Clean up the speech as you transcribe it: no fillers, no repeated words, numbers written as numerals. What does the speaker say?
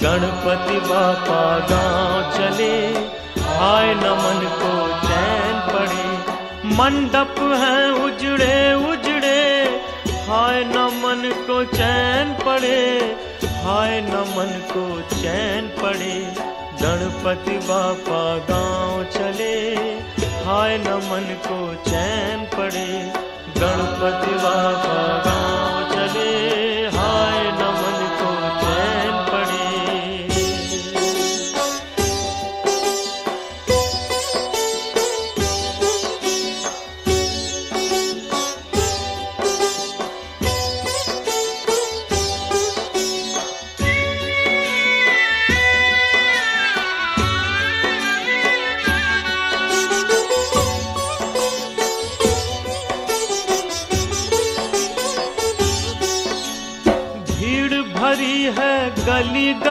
गणपति बापा गांव चले, हाय न मन को चैन पड़े। मंडप है उजड़े उजड़े, हाय न मन को चैन पड़े, हाय न मन को चैन पड़े। गणपति बापा गांव चले, हाय न मन को चैन पड़े। गणपति बापा